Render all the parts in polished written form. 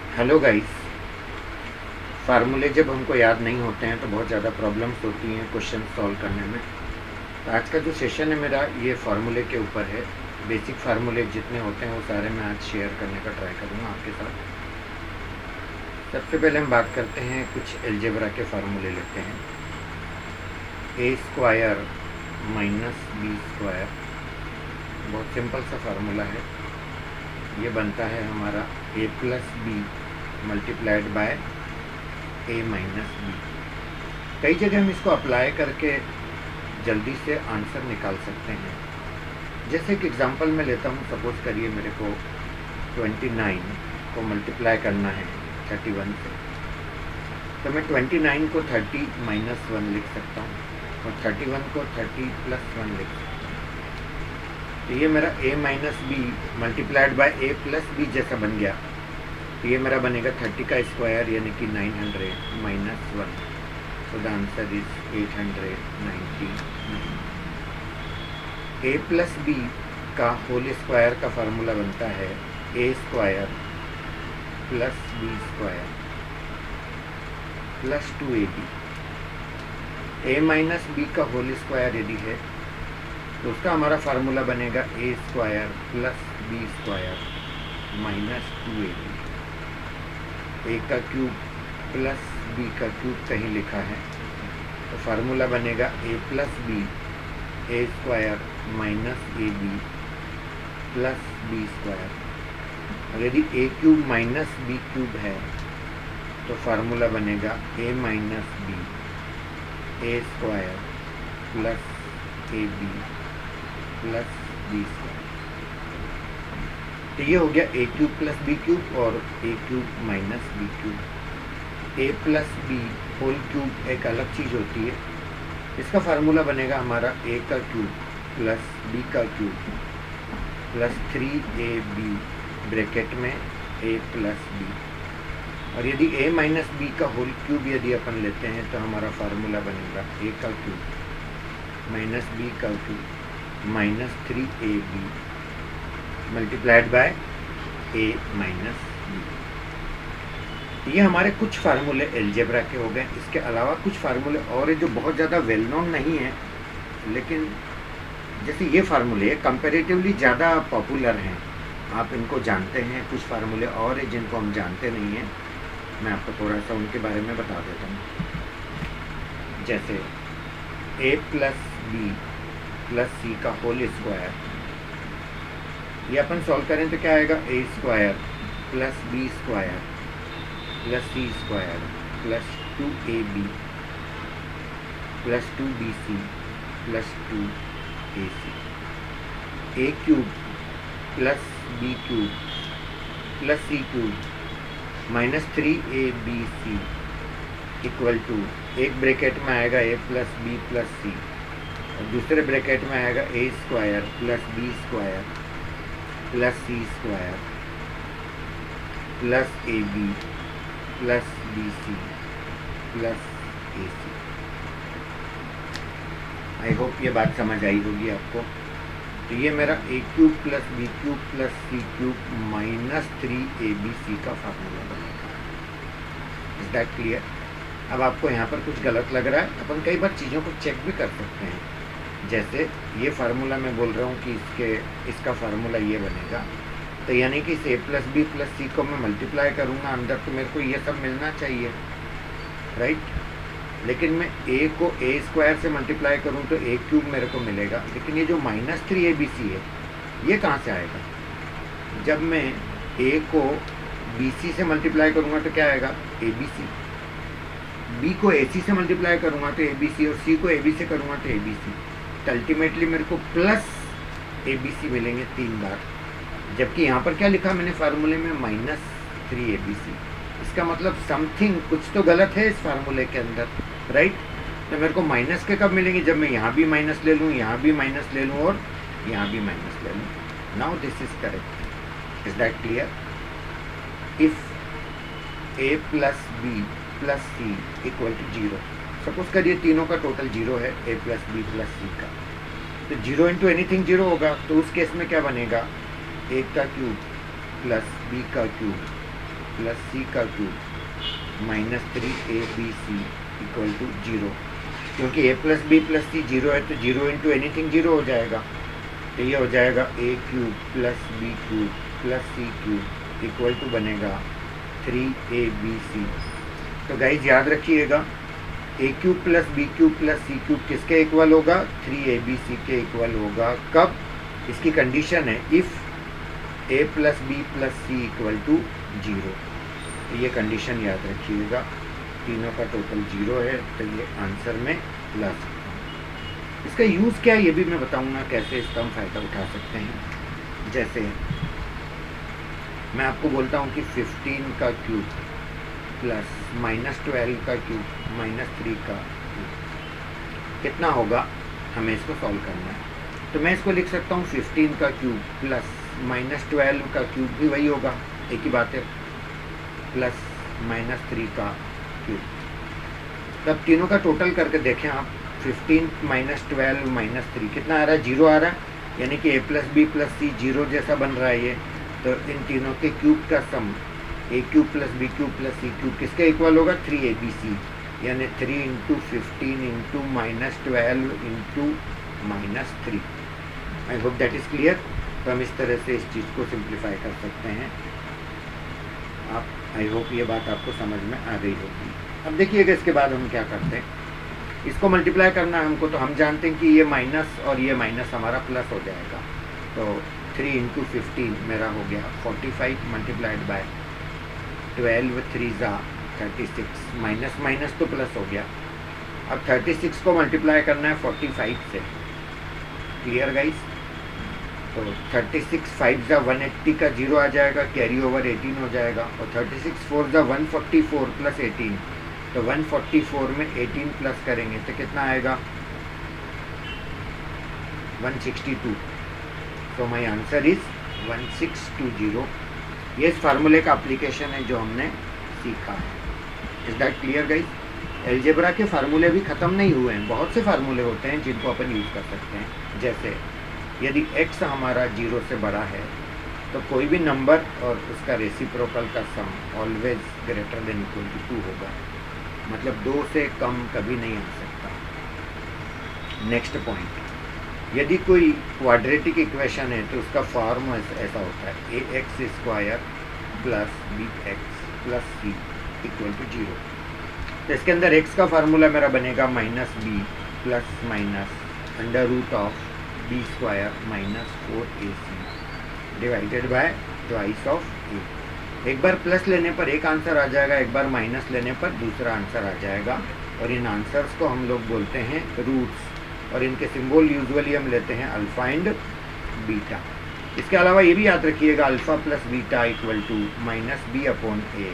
Hello guys. फार्मूले जब हमको याद नहीं होते हैं तो बहुत ज़्यादा प्रॉब्लम्स होती हैं क्वेश्चन सॉल्व करने में। तो आज का जो सेशन है मेरा ये फार्मूले के ऊपर है। बेसिक फार्मूले जितने होते हैं वो सारे मैं आज शेयर करने का ट्राई करूँगा आपके साथ। सबसे पहले हम बात करते हैं, कुछ एलजेब्रा के फार्मूले लेते हैं। A square minus b square, बहुत सिंपल सा फार्मूला है। ये बनता है हमारा a plus b multiplied by a minus b. कई जगह हम इसको अप्लाई करके जल्दी से आंसर निकाल सकते हैं। जैसे कि एग्जांपल में लेता हूँ, सपोज करिए मेरे को 29 को मल्टीप्लाई करना है 31 से, तो मैं 29 को 30 माइनस 1 लिख सकता हूँ और 31 को 30 प्लस 1 लिख सकता हूँ। तो ये मेरा a minus b multiplied by a plus b जैसा बन गया। तो ये मेरा बनेगा 30 का स्क्वायर यानी कि 900 minus 1। So the answer is 899। a plus b का होल स्क्वायर का फार्मूला बनता है a square plus b square plus 2ab। a minus b का होल स्क्वायर यदि है तो उसका हमारा फार्मूला बनेगा a square plus b square minus 2ab। A का क्यूब प्लस बी का क्यूब कहीं लिखा है तो फार्मूला बनेगा a plus b a square minus a b plus b square. और यदि a cube minus b cube है तो फार्मूला बनेगा a minus b a square plus a b plus b square. तो ये हो गया a cube plus b cube और a cube minus b cube. A plus b whole cube एक अलग चीज़ होती है। इसका फार्मूला बनेगा हमारा ए का क्यूब प्लस बी का क्यूब प्लस 3ab ब्रैकेट में ए प्लस बी। और यदि ए माइनस बी का होल क्यूब यदि अपन लेते हैं तो हमारा फार्मूला बनेगा ए का क्यूब माइनस बी का cube minus 3ab multiplied by a minus b. ये हमारे कुछ फार्मूले एलजेब्रा के हो गए। इसके अलावा कुछ फार्मूले और है जो बहुत ज़्यादा वेल नोन नहीं है, लेकिन जैसे ये फार्मूले कंपैरेटिवली ज़्यादा पॉपुलर हैं, आप इनको जानते हैं। कुछ फार्मूले और हैं जिनको हम जानते नहीं हैं, मैं आपको थोड़ा सा उनके बारे में बता देता हूँ। जैसे ए प्लस बी प्लस सी का होल स्क्वायर, ये अपन सॉल्व करें तो क्या आएगा a square plus b square plus c square plus 2ab plus 2bc plus 2ac। A cube plus b cube plus c cube minus 3abc equal to, एक bracket में आएगा a plus b plus c और दूसरे bracket में आएगा a square plus b square plus c square plus a b plus b c plus a c. I hope ये बात समझ आई होगी आपको। तो ये मेरा a cube plus b cube plus c cube minus 3abc का फार्मूला बनेगा। Is that clear? अब आपको यहाँ पर कुछ गलत लग रहा है, अपन कई बार चीज़ों को चेक भी कर सकते हैं। जैसे ये फार्मूला मैं बोल रहा हूँ कि इसका फार्मूला ये बनेगा, तो यानी कि इस ए प्लस बी प्लस सी को मैं मल्टीप्लाई करूँगा अंदर, तो मेरे को ये सब मिलना चाहिए, राइट। लेकिन मैं ए को ए स्क्वायर से मल्टीप्लाई करूँ तो ए क्यूब मेरे को मिलेगा, लेकिन ये जो माइनस 3abc है ये कहाँ से आएगा? जब मैं ए को bc से मल्टीप्लाई करूँगा तो क्या आएगा abc, बी को ac से मल्टीप्लाई करूँगा तो abc और सी को ab से करूँगा तो abc। तो अल्टीमेटली मेरे को प्लस abc मिलेंगे 3 बार, जबकि यहाँ पर क्या लिखा मैंने फार्मूले में माइनस 3abc। इसका मतलब समथिंग, कुछ तो गलत है इस फार्मूले के अंदर, राइट। तो मेरे को माइनस के कब मिलेंगे? जब मैं यहाँ भी माइनस ले लूँ, यहाँ भी माइनस ले लूँ और यहाँ भी माइनस ले लूँ। Now this is correct. Is that clear? If a plus b plus c equal to 0, suppose करिए तीनों का टोटल 0 है, a plus b plus c का, तो 0 इंटू एनीथिंग 0 होगा। तो उस केस में क्या बनेगा? ए का क्यूब प्लस बी का क्यूब प्लस सी का cube minus 3abc equal to 0। क्योंकि a plus b plus c 0 है तो 0 इंटू एनीथिंग 0 हो जाएगा। तो ये हो जाएगा a cube plus b cube plus c cube equal to बनेगा 3abc। तो गाइज याद रखिएगा a cube plus b cube plus c cube किसके इक्वल होगा? 3abc के इक्वल होगा। कब? इसकी कंडीशन है if a plus b plus c equal to 0। तो ये कंडीशन याद रखिएगा। तीनों का टोटल 0 है तो ये आंसर में ला सकता हूँ। इसका यूज़ क्या है ये भी मैं बताऊँगा, कैसे इसका हम फ़ायदा उठा सकते हैं। जैसे मैं आपको बोलता हूँ कि 15 का क्यूब प्लस माइनस 12 का क्यूब माइनस 3 का क्यूब कितना होगा, हमें इसको सॉल्व करना है। तो मैं इसको लिख सकता हूँ 15 का क्यूब प्लस माइनस 12 का क्यूब भी वही होगा, एक ही बात है, प्लस माइनस 3 का क्यूब। तब तीनों का टोटल करके देखें आप, 15 माइनस 12 माइनस 3 कितना आ रहा है? 0 आ रहा है। यानी कि a plus b plus c 0 जैसा बन रहा है ये। तो इन तीनों के क्यूब का sum a cube plus b cube plus c cube किसके इक्वल होगा? 3abc। यानी 3 into 15 into minus 12 into minus 3। I hope that is clear. तो हम इस तरह से इस चीज़ को सिंप्लीफाई कर सकते हैं। आप आई होप ये बात आपको समझ में आ गई होगी। अब देखिएगा इसके बाद हम क्या करते हैं, इसको मल्टीप्लाई करना है हमको। तो हम जानते हैं कि ये माइनस और ये माइनस हमारा प्लस हो जाएगा। तो 3 इंटू 15 मेरा हो गया 45 मल्टीप्लाइड बाय 12 3 ज़ा 36, माइनस माइनस तो प्लस हो गया। अब 36 को मल्टीप्लाई करना है 45 से। Clear guys? तो 36 5 ज़ा 180 का 0 आ जाएगा, कैरी ओवर 18 हो जाएगा। और 36 4 ज़ा 144 प्लस 18, तो 144 में 18 प्लस करेंगे तो कितना आएगा? 162। तो माय आंसर इज 1620। ये इस फार्मूले का एप्लीकेशन है जो हमने सीखा है। Is that clear guys? Algebra के फार्मूले भी ख़त्म नहीं हुए हैं, बहुत से फार्मूले होते हैं जिनको अपन यूज़ कर सकते हैं। जैसे यदि x हमारा 0 से बड़ा है तो कोई भी नंबर और उसका रेसिप्रोकल का sum always greater than equal to 2 होगा। मतलब 2 से कम कभी नहीं आ सकता। नेक्स्ट पॉइंट, यदि कोई क्वाड्रेटिक इक्वेशन है तो उसका फॉर्म ऐसा होता है ax square plus bx plus c equal to 0। तो इसके अंदर x का फार्मूला मेरा बनेगा minus b plus minus under root of b square minus 4ac divided by twice of a। एक बार प्लस लेने पर एक आंसर आ जाएगा, एक बार माइनस लेने पर दूसरा आंसर आ जाएगा। और इन आंसर्स को हम लोग बोलते हैं रूट्स, और इनके सिंबल यूजुअली हम लेते हैं अल्फ़ा एंड बीटा। इसके अलावा ये भी याद रखिएगा alpha plus beta equal to minus b upon a,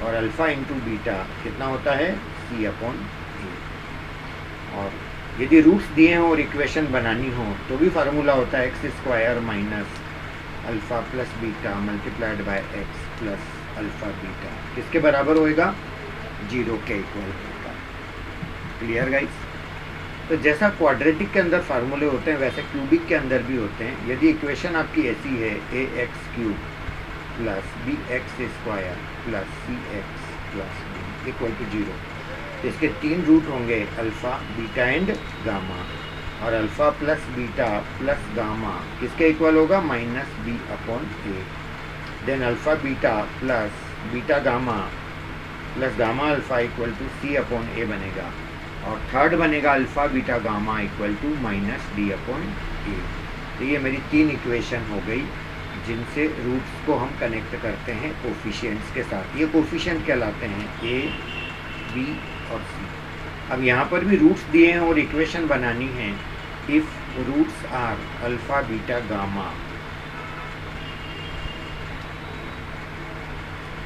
और अल्फ़ा इंटू बीटा कितना होता है? C upon a. और यदि रूट्स दिए हों और इक्वेशन बनानी हो तो भी फार्मूला होता है x square minus alpha plus beta multiplied by x plus alpha beta किसके बराबर होएगा? 0 के इक्वल होगा। Clear guys? तो जैसा क्वाड्रेटिक के अंदर फार्मूले होते हैं वैसे क्यूबिक के अंदर भी होते हैं। यदि इक्वेशन आपकी ऐसी है ax cube plus bx square plus cx plus b equal to 0, तो इसके 3 रूट होंगे अल्फ़ा बीटा एंड गामा। और alpha plus beta plus gamma किसके इक्वल होगा? Minus b upon a. Then alpha beta plus beta gamma plus gamma alpha equal to c upon a बनेगा। और third बनेगा alpha beta gamma equal to minus d upon a. तो ये मेरी 3 equation हो गई जिनसे रूट्स को हम कनेक्ट करते हैं कोफिशिएंट्स के साथ। ये कोफिशिएंट कहलाते हैं ए, बी और सी। अब यहाँ पर भी रूट्स दिए हैं और इक्वेशन बनानी है। If roots are alpha beta gamma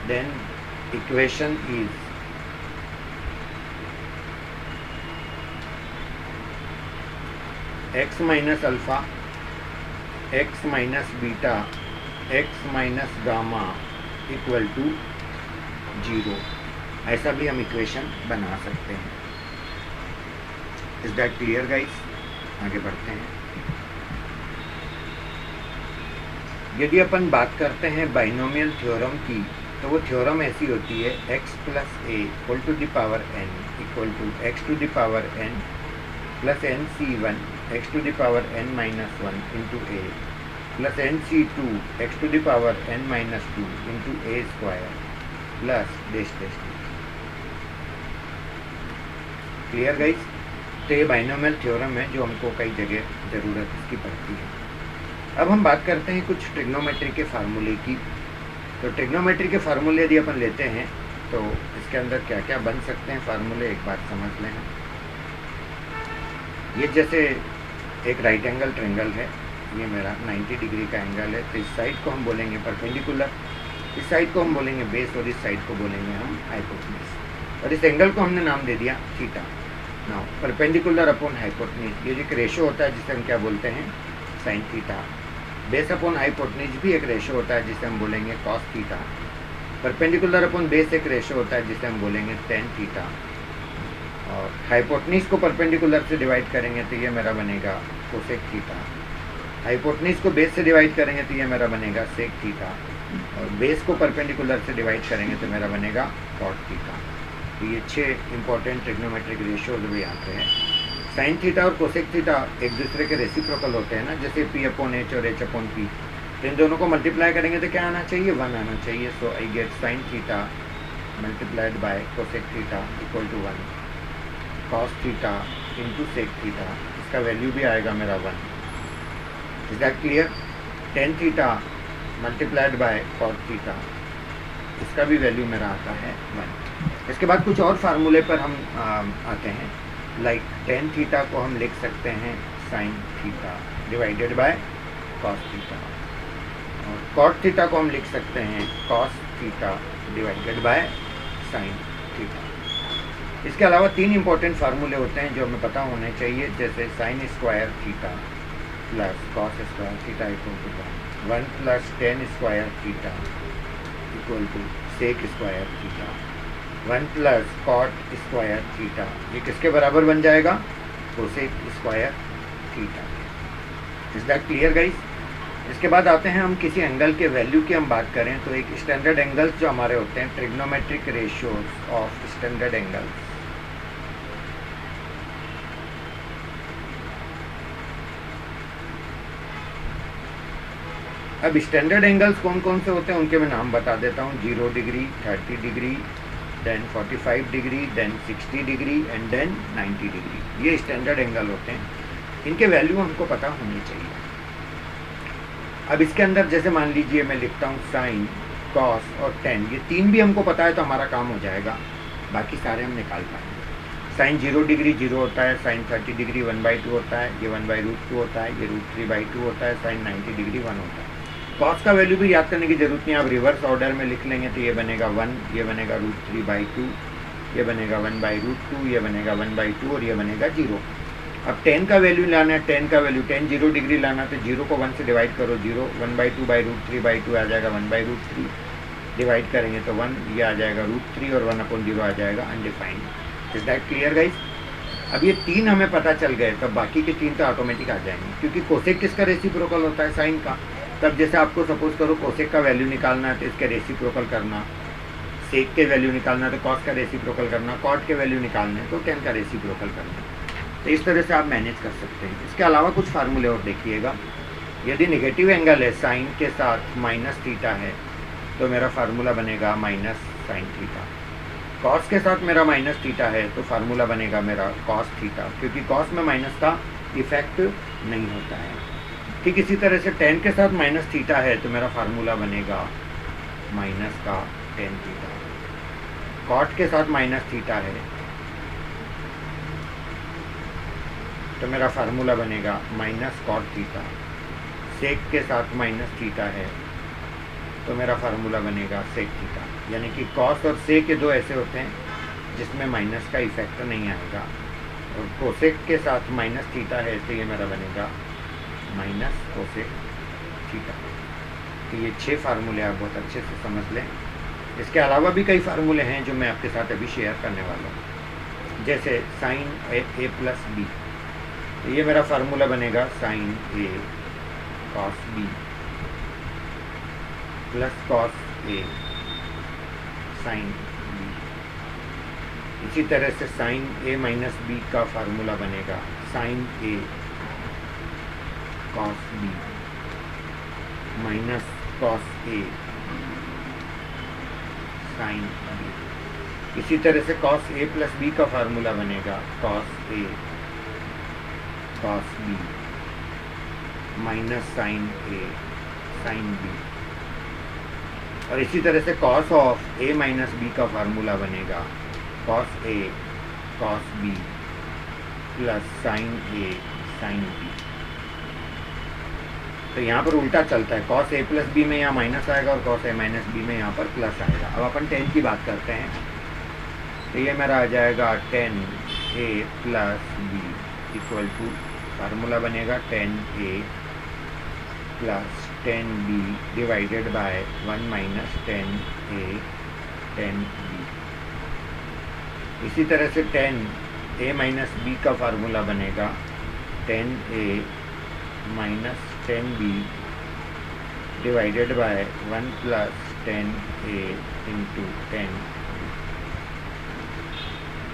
then equation is x minus alpha x minus beta x minus gamma equal to 0। ऐसा भी हम इक्वेशन बना सकते हैं। Is that clear guys? आगे बढ़ते हैं। यदि अपन बात करते हैं बाइनोमियल थ्योरम की, तो वो थ्योरम ऐसी होती है x plus a equal to the power n equal to x to the power n plus n C one x to the power n minus one into a plus n C two x to the power n minus two into a square plus dash dash. Clear guys? तो ये binomial theorem है जो हमको कई जगह ज़रूरत इसकी पड़ती है। अब हम बात करते हैं कुछ ट्रिग्नोमेट्री के फार्मूले की। तो ट्रिग्नोमेट्री के फार्मूले यदि अपन लेते हैं तो इसके अंदर क्या क्या बन सकते हैं फार्मूले, एक बात समझ लें। ये जैसे एक राइट एंगल ट्रायंगल है, ये मेरा 90 डिग्री का एंगल है, तो इस साइड को हम बोलेंगे परपेंडिकुलर, इस साइड को हम बोलेंगे बेस और इस साइड को बोलेंगे हम हाइपोटेन्यूज, और इस एंगल को हमने नाम दे दिया theta. Now perpendicular upon hypotenuse ये जो एक रेशो होता है जिसे हम क्या बोलते हैं, sine theta. Base upon hypotenuse भी एक रेशो होता है जिसे हम बोलेंगे cos theta. Perpendicular upon base एक रेशो होता है जिसे हम बोलेंगे टेन थीटा। और हाइपोटेन्यूज को परपेंडिकुलर से डिवाइड करेंगे तो ये मेरा बनेगा कोसेक थीटा। हाइपोटेन्यूज को बेस से डिवाइड करेंगे तो ये मेरा बनेगा सेक थीटा। और बेस को परपेंडिकुलर से डिवाइड करेंगे तो मेरा बनेगा कॉट थीटा। तो ये 6 इंपॉर्टेंट ट्रिग्नोमेट्रिक रेशियोज भी आते हैं। साइन थीटा और कोसेक थीटा एक दूसरे के रेसिप्रोकल होते हैं ना, जैसे पी अपॉन एच और एच अपॉन पी। तो इन दोनों को मल्टीप्लाई करेंगे तो क्या आना चाहिए, 1 आना चाहिए। So I get sine theta multiplied by cosec theta equal to 1, cos theta into sec theta, इसका वैल्यू भी आएगा मेरा 1। Is that clear? Tan theta multiplied by cot theta, इसका भी वैल्यू मेरा आता है 1। इसके बाद कुछ और फार्मूले पर हम आते हैं। लाइक टेन थीटा को हम लिख सकते हैं sine theta divided by cos theta, और कॉट थीटा को हम लिख सकते हैं cos theta divided by sine theta. इसके अलावा 3 इंपॉर्टेंट फार्मूले होते हैं जो हमें पता होने चाहिए, जैसे sine square theta plus cos square theta equal to 1 plus tan square theta equal to sec square theta, 1 plus cot square theta, ये किसके बराबर बन जाएगा, cosec square theta. Is that clear guys? इसके बाद आते हैं हम किसी एंगल के वैल्यू की हम बात करें तो एक स्टैंडर्ड एंगल्स जो हमारे होते हैं, trigonometric ratios of standard angles. अब स्टैंडर्ड एंगल्स कौन कौन से होते हैं उनके मैं नाम बता देता हूँ। 0 degree, 30 degree, then 45 degree, then 60 degree and then 90 degree. ये स्टैंडर्ड एंगल होते हैं, इनके वैल्यू हमको पता होनी चाहिए। अब इसके अंदर जैसे मान लीजिए मैं लिखता हूँ साइन, कॉस और टेन, ये 3 भी हमको पता है तो हमारा काम हो जाएगा, बाकी सारे हम निकाल पाएंगे। साइन 0 डिग्री 0 होता है, साइन 30 डिग्री 1/2 होता है, ये 1/√2 होता है, ये √3/2 होता है, साइन 90 डिग्री 1 होता है। कॉस का वैल्यू भी याद करने की जरूरत नहीं, आप रिवर्स ऑर्डर में लिख लेंगे तो ये बनेगा 1, ये बनेगा √3/2, ये बनेगा 1/√2, ये बनेगा 1/2 और ये बनेगा 0। अब 10 का वैल्यू लाना है, 10 का वैल्यू 10 0 डिग्री लाना तो 0 को 1 से डिवाइड करो, 0 1/2/√3/2 आ जाएगा 1/√3, डिवाइड करेंगे तो 1, ये आ जाएगा √3 और 1/0 आ जाएगा undefined. Is that clear guys? अब ये 3 हमें पता चल गए, तब बाकी के 3 तो ऑटोमेटिक आ जाएंगे, क्योंकि कोसेक किसका रेसिप्रोकल होता है, साइन का। तब जैसे आपको सपोज करो कोसेक का वैल्यू निकालना है तो इसके रेसिप्रोकल करना, सेक के वैल्यू निकालना है तो कॉस का रेसिप्रोकल करना, कॉट के वैल्यू निकालना है तो टेन का रेसिप्रोकल करना। तो इस तरह से आप मैनेज कर सकते हैं। इसके अलावा कुछ फार्मूले और देखिएगा। यदि नेगेटिव एंगल है, साइन के साथ माइनस थीटा है, तो मेरा फार्मूला बनेगा माइनस साइन थीटा। कॉस के साथ मेरा माइनस थीटा है तो फार्मूला बनेगा मेरा कॉस थीटा, क्योंकि कॉस में माइनस का इफेक्ट नहीं होता है। ठीक इसी तरह से टेन के साथ माइनस थीटा है तो मेरा फार्मूला बनेगा माइनस का टेन थीटा। कॉट के साथ माइनस थीटा है तो मेरा फार्मूला बनेगा माइनस कॉट थीटा। सेक के साथ माइनस थीटा है तो मेरा फार्मूला बनेगा सेक थीटा। यानी कि कॉस और सेक के 2 ऐसे होते हैं जिसमें माइनस का इफेक्ट नहीं आएगा, और कोसेक के साथ माइनस थीटा है तो ये मेरा बनेगा माइनस कोसेक थीटा। तो ये 6 फार्मूले आप बहुत अच्छे से समझ लें। इसके अलावा भी कई फार्मूले हैं जो मैं आपके साथ अभी शेयर करने वाला हूँ, जैसे साइन ए प्लस बी। तो ये मेरा फार्मूला बनेगा sine a cos b plus cos a sine b. इसी तरह से साइन ए माइनस बी का फार्मूला बनेगा sine a cos b minus cos a sine b. इसी तरह से कॉस ए प्लस बी का फार्मूला बनेगा cos a cos b minus sine a sine b. और इसी तरह से cos of a minus b का फार्मूला बनेगा cos a cos b plus sine a sine b. तो यहाँ पर उल्टा चलता है, कॉस ए प्लस बी में यहाँ माइनस आएगा और कॉस ए माइनस बी में यहाँ पर प्लस आएगा। अब अपन टेन की बात करते हैं, तो ये मेरा आ जाएगा tan a plus b equal to formula बनेगा tan a plus tan b divided by 1 minus tan a tan b. इसी तरह से टेन ए माइनस बी का फार्मूला बनेगा tan a minus tan b divided by 1 plus tan a into tan.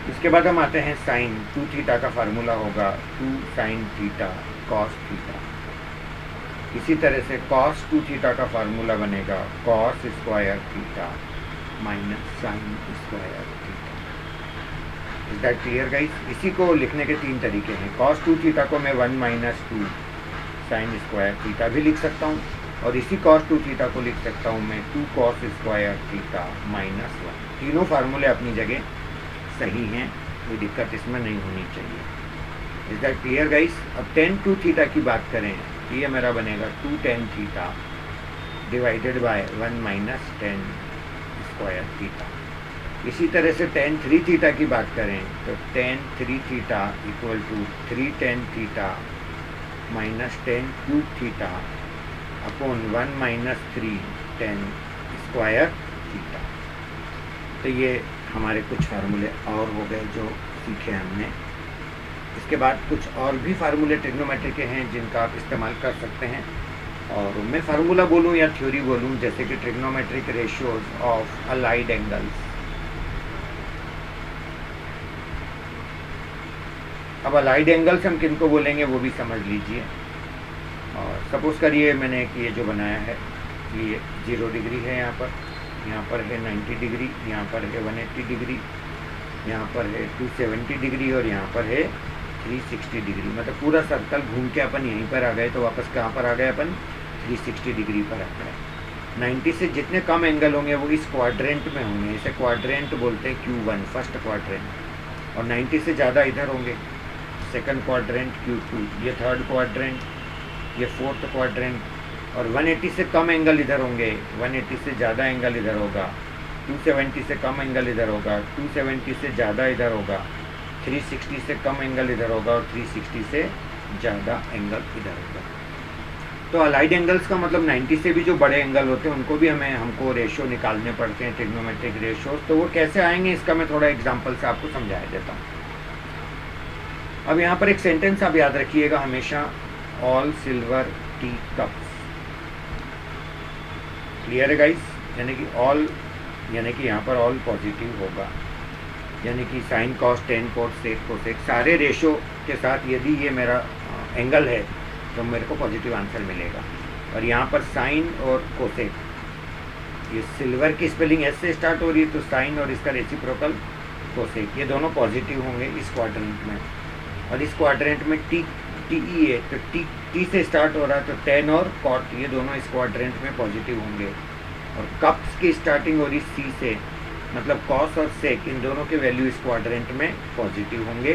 इसके बाद हम आते हैं साइन 2 थीटा का फार्मूला होगा 2 साइन थीटा कॉस थीटा। इसी तरह से cos 2 थीटा का फार्मूला बनेगा cos square theta minus sign square theta. Is that clear guys? इसी को लिखने के 3 तरीके हैं। cos 2 थीटा को मैं 1 माइनस 2 साइन स्क्वायर थीटा भी लिख सकता हूँ, और इसी cos 2 थीटा को लिख सकता हूँ मैं 2 cos स्क्वायर थीटा माइनस 1। तीनों फार्मूले अपनी जगह सही हैं, कोई दिक्कत इसमें नहीं होनी चाहिए। Is that clear guys? अब tan 2 थीटा की बात करें, ये मेरा बनेगा 2 tan theta divided by 1 minus ten square theta. इसी तरह से tan 3 थीटा की बात करें तो tan 3 theta equal to 3 tan theta minus tan cube theta upon 1 minus 3 tan square theta. तो ये हमारे कुछ फार्मूले और हो गए जो सीखे हमने। इसके बाद कुछ और भी फार्मूले ट्रिग्नोमेट्री के हैं जिनका आप इस्तेमाल कर सकते हैं, और मैं फार्मूला बोलूं या थ्योरी बोलूं, जैसे कि trigonometric ratios of allied angles. अब अलाइड एंगल्स हम किनको बोलेंगे वो भी समझ लीजिए। और सपोज करिए मैंने कि ये जो बनाया है ये 0 डिग्री है, यहाँ पर है 90 डिग्री, यहाँ पर है 180 डिग्री, यहाँ पर है 270 डिग्री और यहाँ पर है 360 डिग्री। मतलब पूरा सर्कल घूम के अपन यहीं पर आ गए, तो वापस कहाँ पर आ गए अपन? 360 डिग्री पर आ गए। 90 से जितने कम एंगल होंगे वो इस क्वाड्रेंट में होंगे, इसे क्वाड्रेंट बोलते हैं Q1 फर्स्ट क्वाड्रेंट, और 90 से ज़्यादा इधर होंगे सेकंड क्वाड्रेंट Q2, ये थर्ड क्वाड्रेंट, ये फोर्थ क्वाड्रेंट, और 180 से कम एंगल इधर होंगे, 180 से ज़्यादा एंगल इधर होगा, 270 से कम एंगल इधर होगा, 270 से ज़्यादा इधर होगा, 360 से कम एंगल इधर होगा और 360 से ज़्यादा एंगल इधर होगा। तो अलाइड एंगल्स का मतलब 90 से भी जो बड़े एंगल होते हैं उनको भी हमको रेशो निकालने पड़ते हैं, ट्रिग्नोमेट्रिक रेशोज। तो वो कैसे आएंगे इसका मैं थोड़ा एग्जांपल से आपको समझा देता हूँ। अब यहाँ पर एक सेंटेंस आप याद रखिएगा हमेशा, all silver T cups. Clear है गाइस? यानी कि ऑल, यानी कि यहाँ पर ऑल पॉजिटिव होगा, यानी कि sine cos tan cot sec cosec सारे रेशो के साथ यदि ये मेरा एंगल है तो मेरे को पॉजिटिव आंसर मिलेगा। और यहाँ पर साइन और कोसेक, ये सिल्वर की स्पेलिंग एस से स्टार्ट हो रही है तो साइन और इसका रेसिप्रोकल कोसेक, ये दोनों पॉजिटिव होंगे इस क्वाड्रेंट में। और इस क्वाड्रेंट में टी ई है तो टी से स्टार्ट हो रहा है तो टेन और कॉट, ये दोनों इस क्वाड्रेंट में पॉजिटिव होंगे। और कप्स की स्टार्टिंग हो रही सी से, मतलब कॉस और सेक, इन दोनों के वैल्यू इस क्वाड्रेंट में पॉजिटिव होंगे,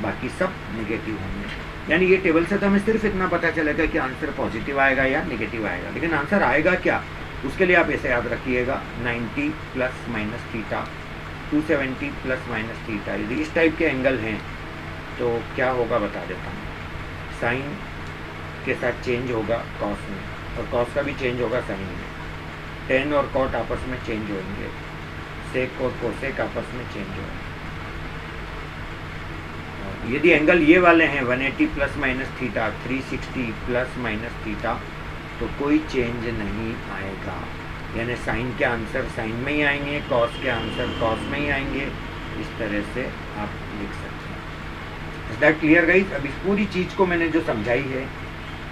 बाकी सब नेगेटिव होंगे। यानी ये टेबल से तो हमें सिर्फ इतना पता चलेगा कि आंसर पॉजिटिव आएगा या नेगेटिव आएगा, लेकिन आंसर आएगा क्या उसके लिए आप ऐसे याद रखिएगा 90 plus minus theta, 270 plus minus theta. यदि इस टाइप के एंगल हैं तो क्या होगा बता देता हूँ। साइन के साथ चेंज होगा कॉस में, और कॉस का भी चेंज होगा साइन में। टेन और कॉट आपस में चेंज होंगे, सेक और कोसेक आपस में चेंज होंगे। यदि एंगल ये वाले हैं 180 plus minus theta, 360 plus minus theta, तो कोई चेंज नहीं आएगा। यानी साइन के आंसर साइन में ही आएंगे, कॉस के आंसर कॉस में ही आएंगे। इस तरह से आप लिख सकते हैं। Is that clear guys? अब इस पूरी चीज़ को मैंने जो समझाई है,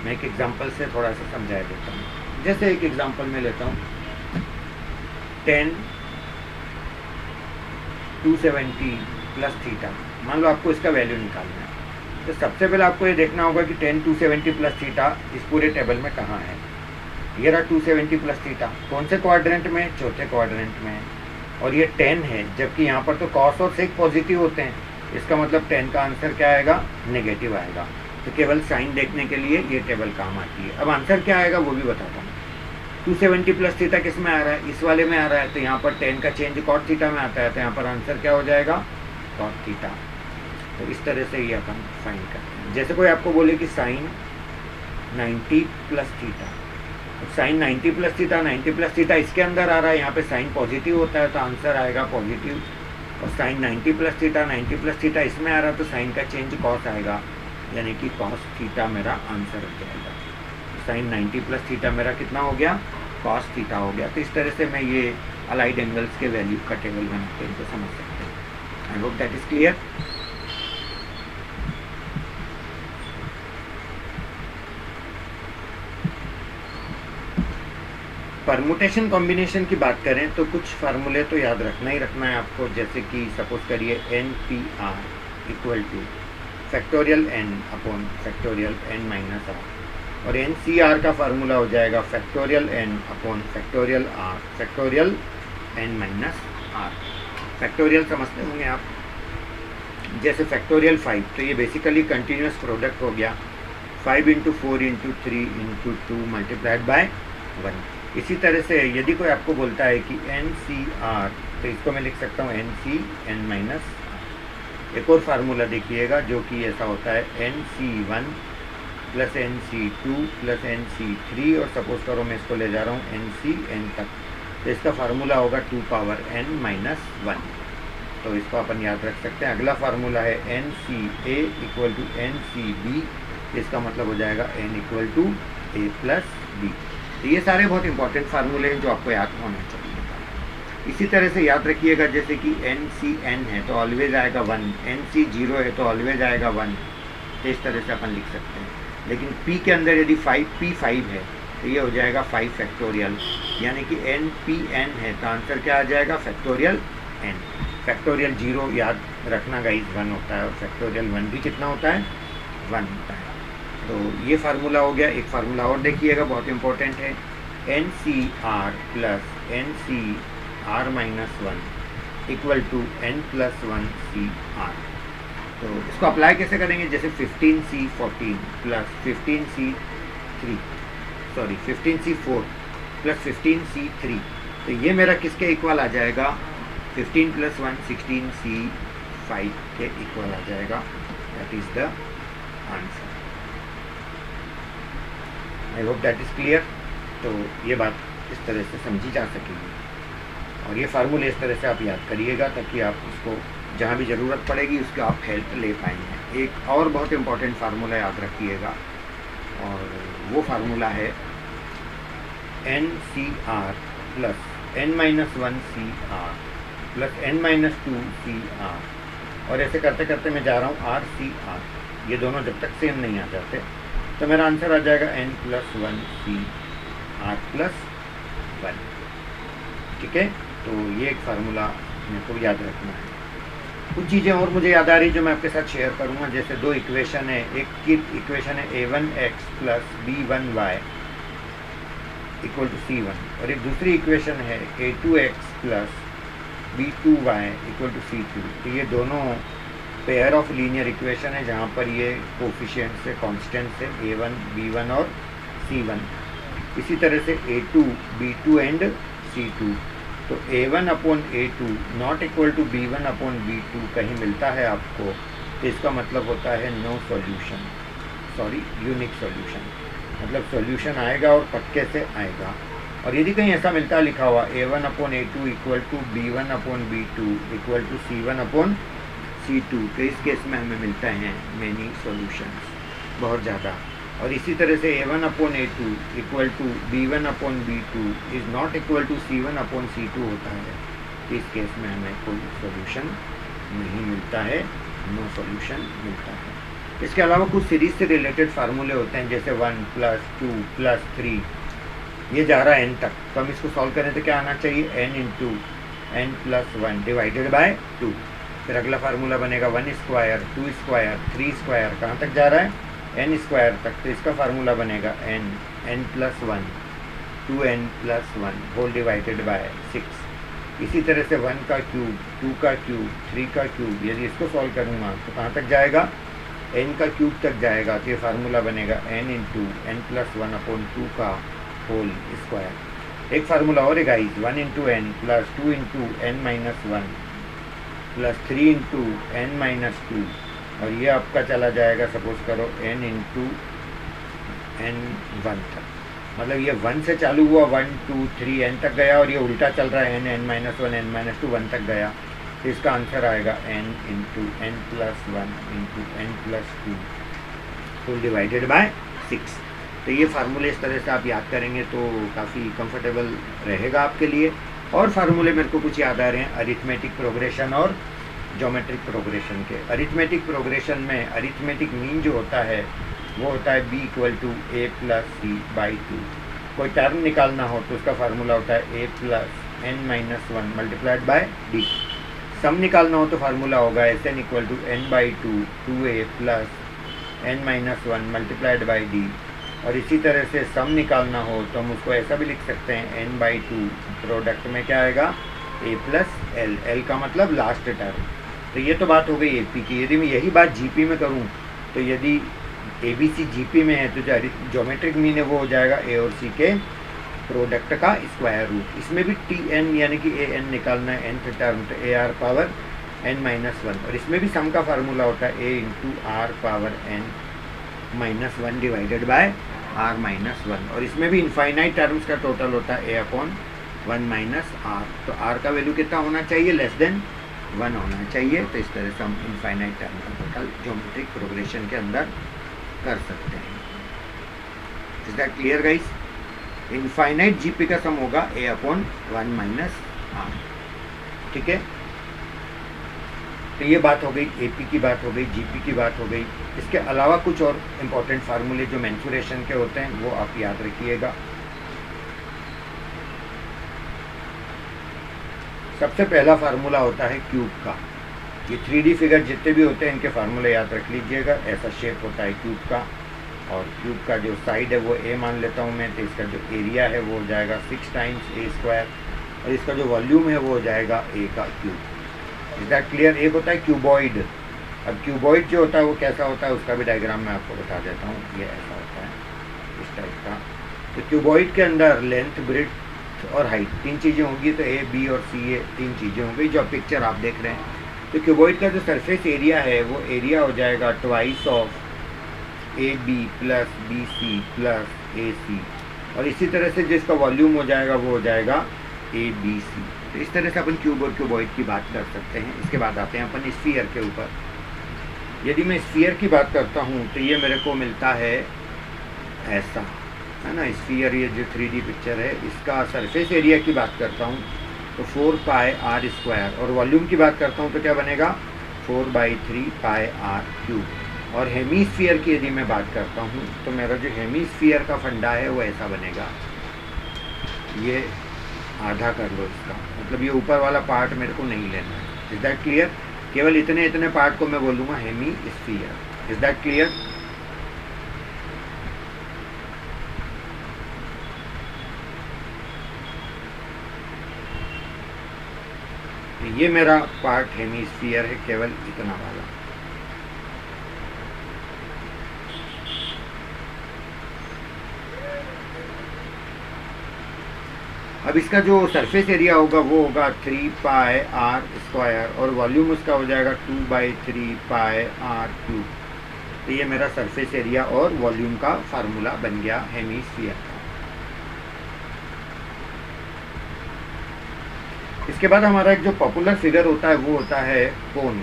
मैं एक एग्जांपल से थोड़ा सा समझा देता हूँ। जैसे एक एग्जांपल में लेता हूँ 10 270 प्लस थीटा। मान लो आपको इसका वैल्यू निकालना है, तो सबसे पहले आपको ये देखना होगा कि 10 270 प्लस थीटा इस पूरे टेबल में कहाँ है। ये रहा 270 प्लस थीटा, कौन से क्वाड्रेंट में? चौथे क्वाड्रेंट में। और ये 10 है, जबकि यहाँ पर तो कॉस और सेक पॉजिटिव होते हैं, इसका मतलब 10 का आंसर क्या आएगा? नेगेटिव आएगा। तो केवल साइन देखने के लिए ये टेबल काम आती है। अब आंसर क्या आएगा वो भी बताता हूँ। 270 प्लस थीटा किस में आ रहा है? इस वाले में आ रहा है, तो यहाँ पर 10 का चेंज कॉट थीटा में आता है, तो यहाँ पर आंसर क्या हो जाएगा? Cot theta. तो इस तरह से ये अपन फाइंड करते हैं। जैसे कोई आपको बोले कि sine 90 plus theta, sine 90 plus theta, 90 plus theta इसके अंदर आ रहा है, यहाँ पे साइन पॉजिटिव होता है तो आंसर आएगा पॉजिटिव। और sine 90 plus theta, 90 plus theta इसमें आ रहा है तो साइन का चेंज कॉस आएगा, यानी कि कॉस थीटा मेरा आंसर हो जाएगा। साइन 90 प्लस थीटा मेरा कितना हो गया? कॉस थीटा हो गया। तो इस तरह से मैं ये अलाइड एंगल्स के वैल्यू का टेबल बना के इनको समझ सकते हैं। आई hope that is clear. Permutation combination की बात करें तो कुछ फार्मूले तो याद रखना ही रखना है आपको। जैसे कि सपोज करिए NPR equal two factorial n upon factorial n minus r, और NCR का फार्मूला हो जाएगा factorial n upon factorial r factorial n minus r। Factorial समझते होंगे आप, जैसे फैक्टोरियल 5, तो ये बेसिकली कंटिन्यूस प्रोडक्ट हो गया, 5 into 4 into 3 into 2 multiplied by 1। इसी तरह से यदि कोई आपको बोलता है कि NCR, तो इसको मैं लिख सकता हूँ NCn माइनस। एक और फार्मूला देखिएगा जो कि ऐसा होता है NC1 plus NC2 plus NC3, और सपोज करो मैं इसको ले जा रहा हूँ NCn तक, तो इसका फार्मूला होगा 2 पावर n माइनस 1। तो इसको अपन याद रख सकते हैं। अगला फार्मूला है NCA इक्वल टू NCB, इसका मतलब हो जाएगा n equal to a plus b। तो ये सारे बहुत इंपॉर्टेंट फार्मूले हैं जो आपको याद होने चाहिए। इसी तरह से याद रखिएगा, जैसे कि NCn है तो ऑलवेज आएगा 1, NC0 है तो ऑलवेज आएगा 1, तो इस तरह से अपन लिख सकते हैं। लेकिन P के अंदर यदि P5 है तो ये हो जाएगा 5 फैक्टोरियल, यानी कि NPn है तो आंसर क्या आ जाएगा? Factorial n। फैक्टोरियल 0 याद रखना गाइस 1 होता है, और फैक्टोरियल 1 भी कितना होता है? 1 होता है। तो ये फार्मूला हो गया। एक फार्मूला और देखिएगा, बहुत इंपॉर्टेंट है, NCR plus NCR minus 1 equal to n plus 1 CR। तो इसको अप्लाई कैसे करेंगे? जैसे 15C14 plus 15C4 plus 15C3, तो ये मेरा किसके इक्वल आ जाएगा? 15 प्लस 1 16C5 के इक्वल आ जाएगा। That is the answer. I hope that is clear. तो ये बात इस तरह से समझी जा सकेगी, और ये फार्मूले इस तरह से आप याद करिएगा ताकि आप उसको जहाँ भी ज़रूरत पड़ेगी उसकी आप हेल्प ले पाएंगे। एक और बहुत इंपॉर्टेंट फार्मूला याद रखिएगा, और वो फार्मूला है NCR plus n-1CR plus n-2CR, और ऐसे करते करते मैं जा रहा हूँ RCR। ये दोनों जब तक सेम नहीं आ जाते तो मेरा आंसर आ जाएगा n प्लस 1CR प्लस 1। ठीक है, तो ये एक फार्मूला मेरे को याद रखना है। कुछ चीज़ें और मुझे याद आ रही जो मैं आपके साथ शेयर करूँगा। जैसे दो इक्वेशन है, एक की इक्वेशन है A1x plus B1y equal to C1, और एक दूसरी इक्वेशन है A2x plus B2y equal to C2। तो ये दोनों पेयर ऑफ लीनियर इक्वेशन है जहाँ पर ये कोफिशिएंट से कांस्टेंट से A1 B1 और C1। इसी तरह से A2 B2 एंड C2, तो A1 upon A2 not equal to B1 upon B2 कहीं मिलता है आपको, तो इसका मतलब होता है no solution, sorry unique solution, मतलब सॉल्यूशन आएगा और पक्के से आएगा। और यदि कहीं ऐसा मिलता है लिखा हुआ A1 upon A2 equal to B1 upon B2 equal to C1 upon C2, तो इस केस में हमें मिलता है मैनी सॉल्यूशंस, बहुत ज़्यादा। और इसी तरह से A1 upon A2 equal to B1 upon B2 is not equal to C1 upon C2 होता है, तो इस केस में हमें कोई सॉल्यूशन नहीं मिलता है, नो सॉल्यूशन मिलता है। इसके अलावा कुछ सीरीज से रिलेटेड फार्मूले होते हैं, जैसे 1 + 2 + 3, ये जा रहा है n तक, तो हम इसको सॉल्व करें तो क्या आना चाहिए, n × n + 1 डिवाइडेड बाय 2। फिर अगला फार्मूला बनेगा 1 स्क्वायर 2 स्क्वायर 3 स्क्वायर, कहाँ तक जा रहा है, n स्क्वायर तक, तो इसका फार्मूला बनेगा n + 1 2n + 1 whole divided by 6। इसी तरह से 1 का क्यूब 2 का क्यूब 3 का क्यूब, यदि इसको सॉल्व करूँगा तो कहाँ तक जाएगा, n का क्यूब तक जाएगा, तो ये फार्मूला बनेगा n × n + 1 अपॉन 2 का होल स्क्वायर। एक फार्मूला और है गाइस, 1 × n + 2 × n - 1 + 3 × n - 2, और ये आपका चला जाएगा सपोज करो n × n1 तक, मतलब ये 1 से चालू हुआ 1 2 3 n तक गया, और ये उल्टा चल रहा है n n - 1 n - 2 1 तक गया, तो इसका आंसर आएगा n × n + 1 × n + 2 whole divided by 6। तो ये फार्मूले इस तरह से आप याद करेंगे तो काफ़ी कंफर्टेबल रहेगा आपके लिए। और फार्मूले मेरे को कुछ याद आ रहे हैं, अरिथमेटिक प्रोग्रेशन और ज्योमेट्रिक प्रोग्रेशन के। अरिथमेटिक प्रोग्रेशन में अरिथमेटिक मीन जो होता है वो होता है b = a + c/2। कोई टर्म निकालना हो तो उसका फार्मूला होता है a + n - 1 multiplied by d। सम निकालना हो तो फार्मूला होगा Sn = n/2 2a + n - 1 multiplied by d। और इसी तरह से सम निकालना हो तो हम उसको ऐसा भी लिख सकते हैं n/2 प्रोडक्ट में क्या आएगा, a + l, l का मतलब लास्ट टर्म। तो ये तो बात हो गई AP की। यदि मैं यही बात GP में करूँ तो यदि ABC GP में है तो जो ज्योमेट्रिक मीन है वो हो जाएगा A और C के प्रोडक्ट का स्क्वायर रूट। इसमें भी TN यानी कि AN निकालना है, nth टर्म, तो AR पावर n - 1, और इसमें भी सम का फार्मूला होता है A × R power n - 1 divided by R - 1, और इसमें भी इनफाइनाइट टर्म्स का टोटल होता है A/1 - R। तो R का वैल्यू कितना होना चाहिए, <1 होना चाहिए। तो इस तरह से हम इनफाइनाइट टर्म का टोटल ज्योमेट्रिक प्रोग्रेशन के अंदर कर सकते हैं। Is that clear guys? Infinite GP का सम होगा A/1 - R। ठीक है, तो ये बात हो गई, AP की बात हो गई, GP की बात हो गई। इसके अलावा कुछ और इम्पोर्टेंट फार्मूले जो मेंसुरेशन के होते हैं वो आप याद रखिएगा। सबसे पहला फार्मूला होता है क्यूब का। ये 3D फिगर जितने भी होते हैं इनके फार्मूले याद रख लीजिएगा। ऐसा शेप होता है क्यूब का, और क्यूब का जो साइड है वो A मान लेता हूँ मैं, तो इसका जो एरिया है वो हो जाएगा 6 × a², और इसका जो वॉल्यूम है वो हो जाएगा A का क्यूब। Is that clear? एक होता है क्यूबॉइड। अब क्यूबॉइड जो होता है वो कैसा होता है उसका भी डायग्राम मैं आपको बता देता हूँ। ये ऐसा होता है, इस टाइप का। तो क्यूबॉइड के अंदर लेंथ, ब्रेड्थ और हाइट 3 चीज़ें होंगी, तो A, B और C ये 3 चीज़ें होंगी जो पिक्चर आप देख रहे हैं। तो क्यूबॉइड का जो सरफेस एरिया है वो एरिया हो जाएगा twice of AB + BC + AC, और इसी तरह से जिसका वॉल्यूम हो जाएगा वो हो जाएगा ABC। तो इस तरह से अपन क्यूब और क्यूबॉइड की बात कर सकते हैं। इसके बाद आते हैं अपन स्फीयर के ऊपर। यदि मैं स्फीयर की बात करता हूँ तो ये मेरे को मिलता है ऐसा, है ना। स्फीयर ये जो 3D पिक्चर है, इसका सरफेस एरिया की बात करता हूँ तो 4πr², और वॉल्यूम की बात करता हूँ तो क्या बनेगा 4/3πr³। और हेमीस्फीयर की यदि मैं बात करता हूँ तो मेरा जो हेमीस्फीयर का फंडा है वो ऐसा बनेगा, ये आधा कर लो इसका, मतलब ये ऊपर वाला पार्ट मेरे को नहीं लेना है। Is that clear? केवल इतने पार्ट को मैं बोल दूंगा हेमीस्फीयर। Is that clear? ये मेरा पार्ट हेमीस्फीयर है, केवल इतना वाला। अब इसका जो सरफेस एरिया होगा वो होगा 3πr², और वॉल्यूम उसका हो जाएगा 2/3πr³। तो ये मेरा सरफेस एरिया और वॉल्यूम का फार्मूला बन गया हेमीस्फीयर का। इसके बाद हमारा एक जो पॉपुलर फिगर होता है वो होता है कोन।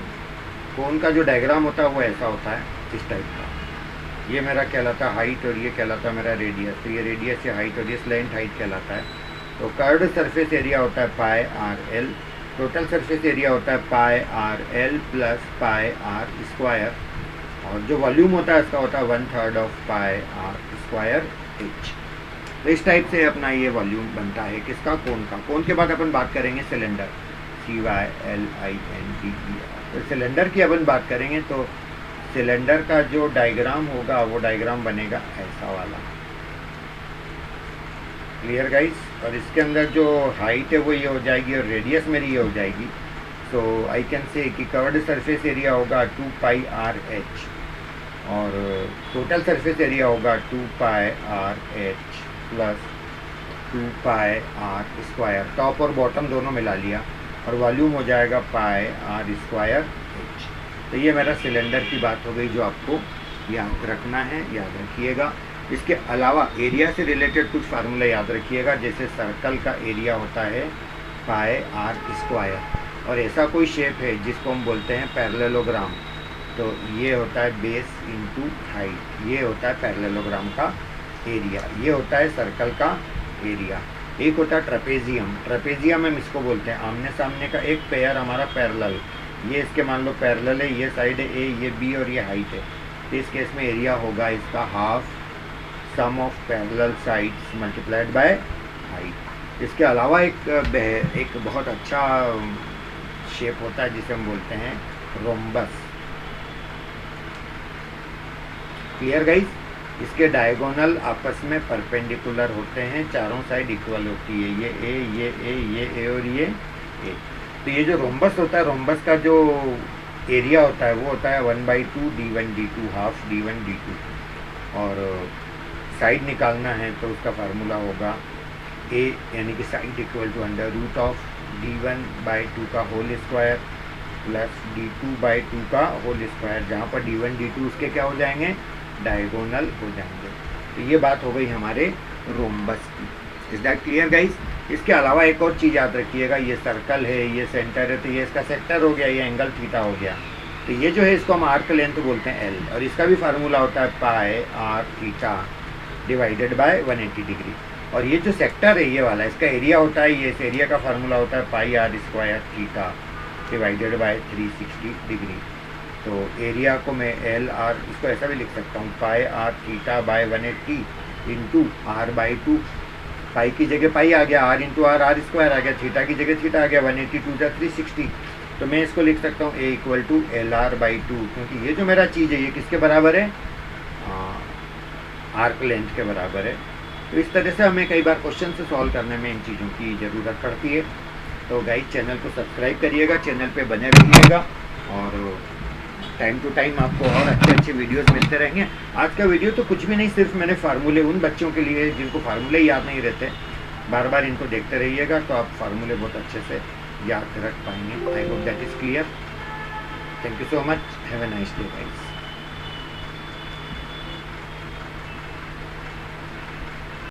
कोन का जो डायग्राम होता है वो ऐसा होता है, इस टाइप का। ये मेरा कहलाता है हाइट और ये कहलाता है मेरा रेडियस। तो ये रेडियस या हाइट और ये स्लेंट हाइट कहलाता है। तो कर्व्ड सरफेस एरिया होता है pi r l, total surface area होता है pi r l plus pi r square, और जो वॉल्यूम होता है इसका होता है 1/3 of pi r square h. तो इस टाइप से अपना ये वॉल्यूम बनता है किसका, कोन का। कोन के बाद अपन बात करेंगे सिलेंडर, CYLINDER। तो सिलेंडर की अपन बात करेंगे तो सिलेंडर का जो डायग्राम होगा वो डायग्राम बनेगा ऐसा वाला। Clear guys. और इसके अंदर जो हाइट है वो ये हो जाएगी और रेडियस मेरी ये हो जाएगी। सो आई कैन से कि कवर्ड सरफेस एरिया होगा 2 पाई आर एच और टोटल सरफेस एरिया होगा 2 pi r h plus 2 pi r square. Top और बॉटम दोनों मिला लिया और वॉल्यूम हो जाएगा पाई आर स्क्वायर एच। तो ये मेरा सिलेंडर की बात हो गई जो आपको याद रखना है, याद रखिएगा। इसके अलावा एरिया से रिलेटेड कुछ फार्मूला याद रखिएगा, जैसे सर्कल का एरिया होता है पाई आर स्क्वायर, और ऐसा कोई शेप है जिसको हम बोलते हैं पैरेललोग्राम, तो ये होता है बेस इनटू हाइट, ये होता है पैरेललोग्राम का एरिया, ये होता है सर्कल का एरिया। एक होता है ट्रेपेजियम, ट्रेपेजियम हम इसको बोलते हैं आमने सामने का एक पेयर हमारा पैरेलल, ये इसके मान लो पैरेलल है, ये साइड है ए, ये बी और ये हाइट है। तो इस केस में एरिया होगा इसका half sum of parallel sides multiplied by height. इसके अलावा एक बहुत अच्छा शेप होता है जिसे हम बोलते हैं रोम्बस। Clear guys. इसके डायगोनल आपस में परपेंडिकुलर होते हैं, चारों साइड इक्वल होती है, ये ए और ये ए। तो ये जो रोम्बस होता है, रोम्बस का जो एरिया होता है वो होता है 1/2 d1 d2 half d1 d2। और साइड निकालना है तो उसका फार्मूला होगा ए यानी कि side equal to under root of d1/2 का होल स्क्वायर प्लस d2/2 का होल स्क्वायर, जहाँ पर d1 d2 उसके क्या हो जाएंगे, डायगोनल हो जाएंगे। तो ये बात हो गई हमारे रोम्बस की। Is that clear guys. इसके अलावा एक और चीज़ याद रखिएगा, ये सर्कल है, ये सेंटर है, तो ये इसका सेक्टर हो गया, ये एंगल थीटा हो गया। तो ये जो है इसको हम आर्क लेंथ बोलते हैं एल, और इसका भी फार्मूला होता है pi r theta divided by 180 degree. और ये जो सेक्टर है ये वाला, इसका एरिया होता है, ये इस एरिया का फार्मूला होता है pi r square theta divided by 360 degree. तो एरिया को मैं एल आर, इसको ऐसा भी लिख सकता हूँ, pi r theta by 180 into r/2। Pi की जगह पाई आ गया, आर इंटू आर स्क्वायर आ गया, थीटा की जगह थीटा आ गया, 180 2 360। तो मैं इसको लिख सकता हूँ a इक्वल टू LR/2, क्योंकि ये जो मेरा चीज़ है ये किसके बराबर है, आर्क लेंथ के बराबर है। तो इस तरह से हमें कई बार क्वेश्चन से सॉल्व करने में इन चीज़ों की ज़रूरत पड़ती है। तो गाइस चैनल को सब्सक्राइब करिएगा, चैनल पे बने रहिएगा और टाइम टू टाइम आपको और अच्छे वीडियोस मिलते रहेंगे। आज का वीडियो तो कुछ भी नहीं, सिर्फ मैंने फार्मूले उन बच्चों के लिए जिनको फार्मूले याद नहीं रहते, बार बार इनको देखते रहिएगा तो आप फार्मूले बहुत अच्छे से याद रख पाएंगे। आई hope that is clear. Thank you so much, have a nice day guys.